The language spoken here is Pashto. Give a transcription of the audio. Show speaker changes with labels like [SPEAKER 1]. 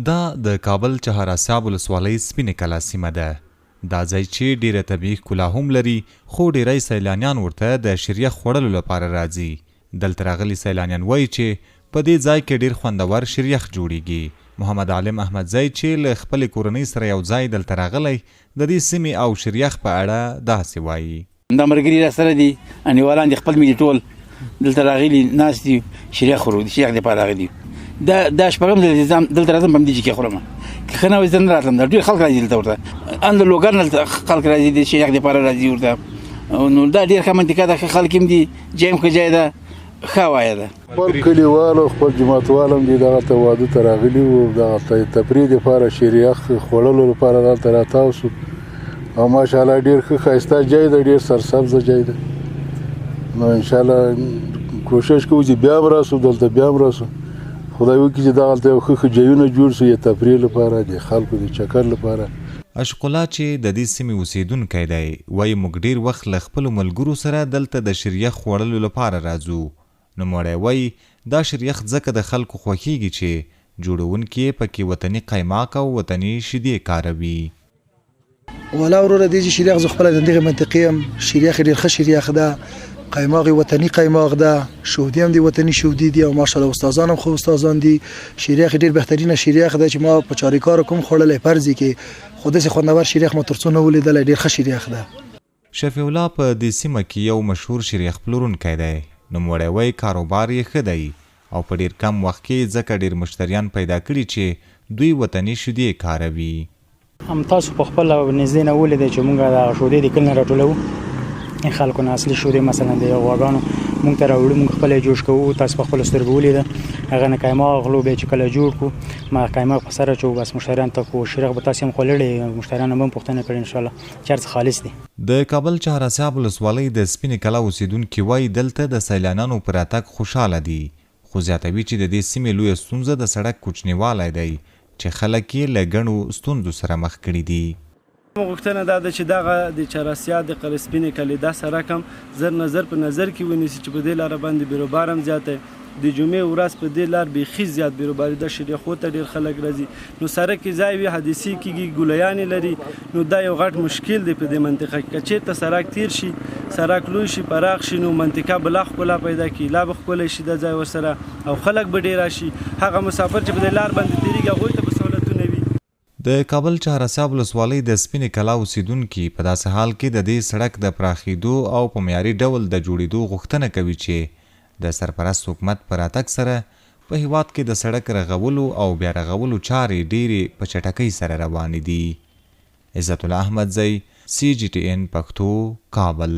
[SPEAKER 1] دا د کابل چهاراسیاب ولسوالۍ سپینې کلا سیمه ده. دا ځای چې ډیره طبیعي ښکلا هم لري خو ډیری سیلانیان ورته د شریخ خوړلو لپاره راځي. دلته راغلي سیلانیان وایي چې په دې ځای کې ډیر خوندور شریخ جوړیږي. محمد عالم احمدزی چې له خپلې کورنۍ سره یو ځای دلته راغلی د دې سیمې او شریخ په اړه داسې وایي.
[SPEAKER 2] دا ملګري راسره دي انډیوالان دي خپل مې ټول دلته راغلي ناست دي شریخ خورو د شریخ دپاره راغلي دا شپږم ځل دلته راځم په همدې چې کې خورم که ښه نه وای زه نه راتلم دا ډېر خلک راځي دلته ورته ان د لوګر نه خلک راځي د شریخ دپاره راځي ورته نو دا ډېر ښه منطقه ده ښه خلک هم دي ځای هم ښه ځای ده ښه وایه ده.
[SPEAKER 3] خپل کلیوالو خپل جماعتوال هم دي دغه ته واده ته راغلي وو دغه تفریح دپاره شریخ خوړلو لپاره دلته راتاو سو او ماشاءالله ډېر ښه ښایسته ځای ده ډېر سرسبزه ځای ده. نو انشاءالله کوشش کوو چې بیا هم راسو دلته بیا هم راسو خدای وکړي چې دغلته یو ښه ښه ځایونه جوړ سو د تفریح لپاره د خلکو د چکر لپاره.
[SPEAKER 1] اشقلا چې د دې سیمې اوسیدونکی دی وایي موږ ډېر وخت له خپلو ملګرو سره دلته د شریخ خوړلو لپاره راځو. نوموړی وایي دا شریخ ځکه د خلکو خوښیږي چې جوړونکي یې پکې وطني قیماق او وطني شیدې کاروي.
[SPEAKER 4] ولا وروره دې چې شریخ زه خپله د دغې منطقې یم شریخ ډېر ښه شریخ ده قیماق وطني قیماق ده شودي هم دي وطني شودي دي او ماشاءالله استادان هم خو استادان دي شریخ ډېر بهترینه شریخ ده چې ما په چاریکار کوم خوړلی فرضي کې خو داسې خوندور شریخ ما تر څو نه ولیدلی ډېر ښه شریخ ده.
[SPEAKER 1] شفیع الله په دې سیمه کې یو مشهور شریخ پلورونکی دی. نوموړی وایي کاروبار یې ښه دی او په ډېر کم وخت کې ځکه ډېر مشتریان پیدا کړي چې دوی وطني شیدې کاروي.
[SPEAKER 5] هم تاسو په خپله نږدې نه ولیدئ چې موږ دغه شیدې د کلي نه راټولوو خلکو نه اصلي شیدې مثلا د غواګانو موږ ته راوړو موږ خپله یې جوش کوو تاسو په خپلو سترګو ولیده هغه نه قیماق غلو بیا چې کله جوړ کړو ما قیماق په سر اچوو بس مشتریان ته کو شریخ به تاسې هم خوړلی مشتریان هم پوښتنه کړې انشاءالله چې هر څه خالص دي. د کابل چهاراسیاب ولسوالۍ د سپینې کلا اوسیدونکي وایي دلته د سیلانیانو په راتګ خوشحاله دي خو زیاتوي چې د دې سیمې لویه ستونزه د سړک کوچنیوالی دی چې خلک یې له ګڼو ستونزو سره مخ کړي دي.
[SPEAKER 6] غوښتنه دا ده چې دغه د چهاراسیاب د قلعه سپینې کلي دا سړک هم زر نظر په نظر کې ونیسي چې په دې لاره باندې بیروبار هم زیات دی د جمعې ورځ په دې لار بیخي زیات بیروباري ده شریخو ته ډېر خلک راځي نو سړک کې ځای وي حادثې کېږي ګولیانې لري نو دا یو غټ مشکل دی په دې منطقه کې که چېرته سړک تیر شي سړک لوی شي پراخ شي نو منطقه به لا ښکلا پیدا کړي لا به ښکلی شي دا ځای ورسره او خلک به ډېر راشي هغه مسافر چې په دې لار باندې تېرېږي هغوی ته به سهولتونه وي.
[SPEAKER 1] د کابل چهاراسیاب ولسوالۍ د سپینې کلا اوسیدونکي په داسې حال کې د دې سړک د پراخېدو او په معیاري ډول د جوړېدو غوښتنه کوي چې د سرپرست حکومت په راتګ سره په هېواد کې د سړک رغولو او بیا رغولو چارې ډېرې په چټکۍ سره روانې دي. عزت الله احمدزی CGTN پښتو کابل.